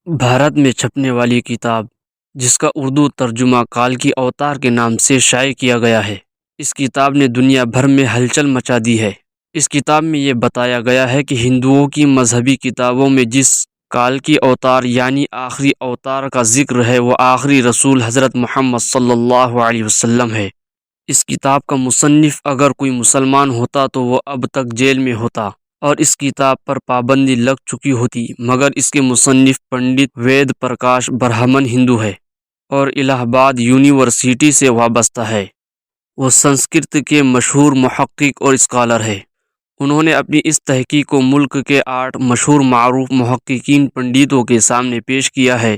بھارت میں چھپنے والی کتاب جس کا اردو ترجمہ کال کی اوتار کے نام سے شائع کیا گیا ہے، اس کتاب نے دنیا بھر میں ہلچل مچا دی ہے۔ اس کتاب میں یہ بتایا گیا ہے کہ ہندوؤں کی مذہبی کتابوں میں جس کال کی اوتار یعنی آخری اوتار کا ذکر ہے وہ آخری رسول حضرت محمد صلی اللہ علیہ وسلم ہے۔ اس کتاب کا مصنف اگر کوئی مسلمان ہوتا تو وہ اب تک جیل میں ہوتا اور اس کتاب پر پابندی لگ چکی ہوتی، مگر اس کے مصنف پنڈت وید پرکاش برہمن ہندو ہے اور الہ آباد یونیورسٹی سے وابستہ ہے۔ وہ سنسکرت کے مشہور محقق اور اسکالر ہے۔ انہوں نے اپنی اس تحقیق کو ملک کے 8 مشہور معروف محققین پنڈتوں کے سامنے پیش کیا ہے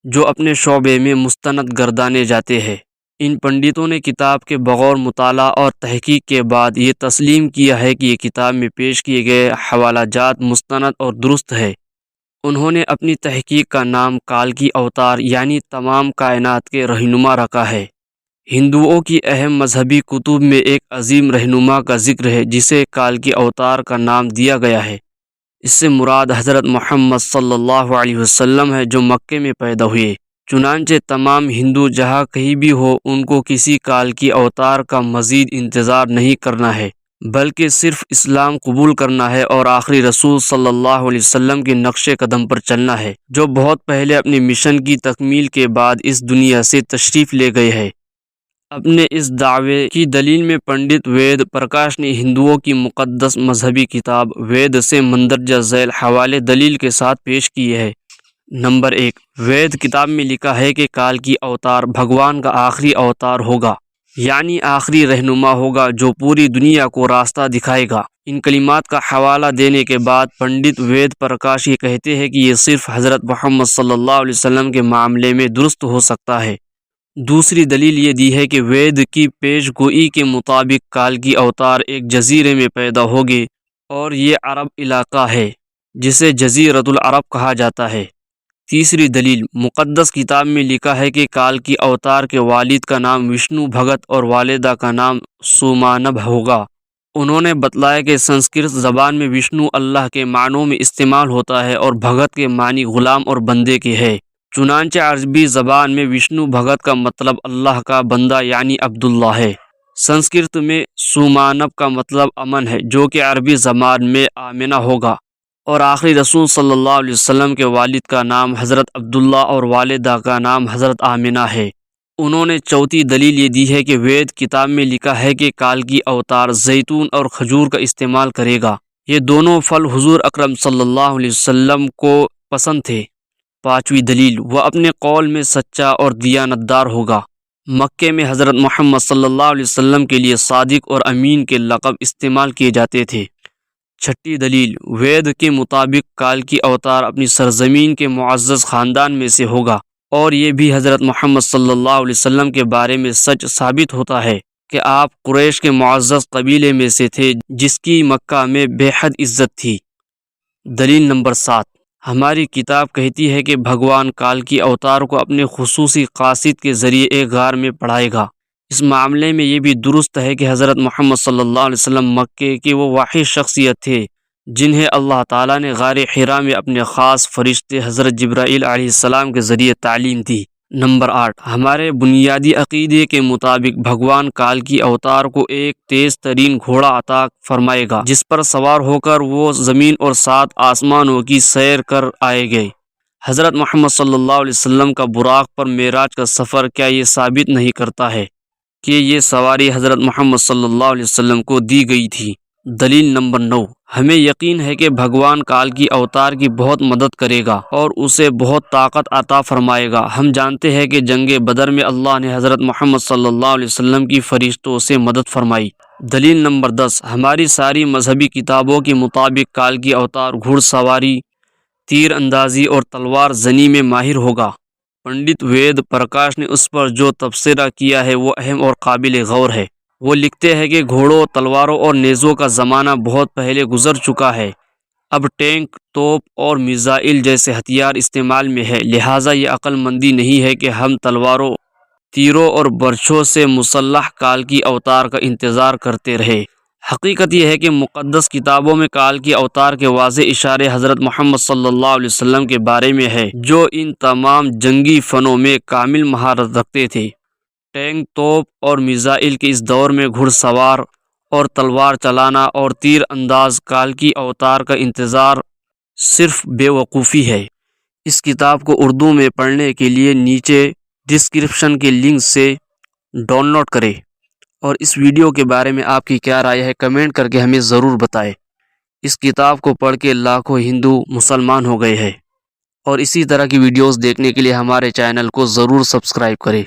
جو اپنے شعبے میں مستند گردانے جاتے ہیں۔ ان پنڈتوں نے کتاب کے بغور مطالعہ اور تحقیق کے بعد یہ تسلیم کیا ہے کہ یہ کتاب میں پیش کیے گئے حوالہ جات مستند اور درست ہے۔ انہوں نے اپنی تحقیق کا نام کال کی اوتار یعنی تمام کائنات کے رہنما رکھا ہے۔ ہندوؤں کی اہم مذہبی کتب میں ایک عظیم رہنما کا ذکر ہے جسے کال کی اوتار کا نام دیا گیا ہے۔ اس سے مراد حضرت محمد صلی اللہ علیہ وسلم ہے جو مکے میں پیدا ہوئے۔ چنانچہ تمام ہندو جہاں کہیں بھی ہو ان کو کسی کال کی اوتار کا مزید انتظار نہیں کرنا ہے، بلکہ صرف اسلام قبول کرنا ہے اور آخری رسول صلی اللہ علیہ وسلم کے نقش قدم پر چلنا ہے جو بہت پہلے اپنے مشن کی تکمیل کے بعد اس دنیا سے تشریف لے گئے ہیں۔ اپنے اس دعوے کی دلیل میں پنڈت وید پرکاش نے ہندوؤں کی مقدس مذہبی کتاب وید سے مندرجہ ذیل حوالے دلیل کے ساتھ پیش کیے ہیں۔ نمبر 1، وید کتاب میں لکھا ہے کہ کال کی اوتار بھگوان کا آخری اوتار ہوگا، یعنی آخری رہنما ہوگا جو پوری دنیا کو راستہ دکھائے گا۔ ان کلمات کا حوالہ دینے کے بعد پنڈت وید پرکاش یہ کہتے ہیں کہ یہ صرف حضرت محمد صلی اللہ علیہ وسلم کے معاملے میں درست ہو سکتا ہے۔ دوسری دلیل یہ دی ہے کہ وید کی پیش گوئی کے مطابق کال کی اوتار ایک جزیرے میں پیدا ہوگے اور یہ عرب علاقہ ہے جسے جزیرۃ العرب کہا جاتا ہے۔ تیسری دلیل، مقدس کتاب میں لکھا ہے کہ کال کی اوتار کے والد کا نام وشنو بھگت اور والدہ کا نام سومانبھ ہوگا۔ انہوں نے بتلایا کہ سنسکرت زبان میں وشنو اللہ کے معنوں میں استعمال ہوتا ہے اور بھگت کے معنی غلام اور بندے کے ہے۔ چنانچہ عربی زبان میں وشنو بھگت کا مطلب اللہ کا بندہ یعنی عبداللہ ہے۔ سنسکرت میں سومانبھ کا مطلب امن ہے جو کہ عربی زبان میں آمنہ ہوگا، اور آخری رسول صلی اللہ علیہ وسلم کے والد کا نام حضرت عبداللہ اور والدہ کا نام حضرت آمنہ ہے۔ انہوں نے چوتھی دلیل یہ دی ہے کہ وید کتاب میں لکھا ہے کہ کال کی اوتار زیتون اور کھجور کا استعمال کرے گا۔ یہ دونوں پھل حضور اکرم صلی اللہ علیہ وسلم کو پسند تھے۔ پانچویں دلیل، وہ اپنے قول میں سچا اور دیانتدار ہوگا۔ مکے میں حضرت محمد صلی اللہ علیہ وسلم کے لیے صادق اور امین کے لقب استعمال کیے جاتے تھے۔ چھٹی دلیل، وید کے مطابق کال کی اوتار اپنی سرزمین کے معزز خاندان میں سے ہوگا، اور یہ بھی حضرت محمد صلی اللہ علیہ وسلم کے بارے میں سچ ثابت ہوتا ہے کہ آپ قریش کے معزز قبیلے میں سے تھے جس کی مکہ میں بے حد عزت تھی۔ دلیل نمبر 7، ہماری کتاب کہتی ہے کہ بھگوان کال کی اوتار کو اپنے خصوصی قاصد کے ذریعے ایک غار میں پڑھائے گا۔ اس معاملے میں یہ بھی درست ہے کہ حضرت محمد صلی اللہ علیہ وسلم مکے کے وہ واحد شخصیت تھے جنہیں اللہ تعالیٰ نے غار حرا میں اپنے خاص فرشتے حضرت جبرائیل علیہ السلام کے ذریعے تعلیم دی۔ نمبر 8، ہمارے بنیادی عقیدے کے مطابق بھگوان کال کی اوتار کو ایک تیز ترین گھوڑا عطا فرمائے گا جس پر سوار ہو کر وہ زمین اور 7 آسمانوں کی سیر کر آئے گئے۔ حضرت محمد صلی اللہ علیہ وسلم کا براق پر معراج کا سفر کیا یہ ثابت نہیں کرتا ہے کہ یہ سواری حضرت محمد صلی اللہ علیہ وسلم کو دی گئی تھی۔ دلیل نمبر 9، ہمیں یقین ہے کہ بھگوان کال کی اوتار کی بہت مدد کرے گا اور اسے بہت طاقت عطا فرمائے گا۔ ہم جانتے ہیں کہ جنگ بدر میں اللہ نے حضرت محمد صلی اللہ علیہ وسلم کی فرشتوں سے مدد فرمائی۔ دلیل نمبر 10، ہماری ساری مذہبی کتابوں کے مطابق کال کی اوتار گھڑ سواری، تیر اندازی اور تلوار زنی میں ماہر ہوگا۔ پنڈت وید پرکاش نے اس پر جو تبصرہ کیا ہے وہ اہم اور قابل غور ہے۔ وہ لکھتے ہیں کہ گھوڑوں، تلواروں اور نیزوں کا زمانہ بہت پہلے گزر چکا ہے۔ اب ٹینک، توپ اور میزائل جیسے ہتھیار استعمال میں ہے، لہٰذا یہ عقل مندی نہیں ہے کہ ہم تلواروں، تیروں اور برچھوں سے مسلح کال کی اوتار کا انتظار کرتے رہے۔ حقیقت یہ ہے کہ مقدس کتابوں میں کال کی اوتار کے واضح اشارے حضرت محمد صلی اللہ علیہ وسلم کے بارے میں ہے، جو ان تمام جنگی فنوں میں کامل مہارت رکھتے تھے۔ ٹینک، توپ اور میزائل کے اس دور میں گھڑ سوار اور تلوار چلانا اور تیر انداز کال کی اوتار کا انتظار صرف بے وقوفی ہے۔ اس کتاب کو اردو میں پڑھنے کے لیے نیچے ڈسکرپشن کے لنک سے ڈاؤن لوڈ کریں، اور اس ویڈیو کے بارے میں آپ کی کیا رائے ہے کمنٹ کر کے ہمیں ضرور بتائیں۔ اس کتاب کو پڑھ کے لاکھوں ہندو مسلمان ہو گئے ہیں، اور اسی طرح کی ویڈیوز دیکھنے کے لیے ہمارے چینل کو ضرور سبسکرائب کریں۔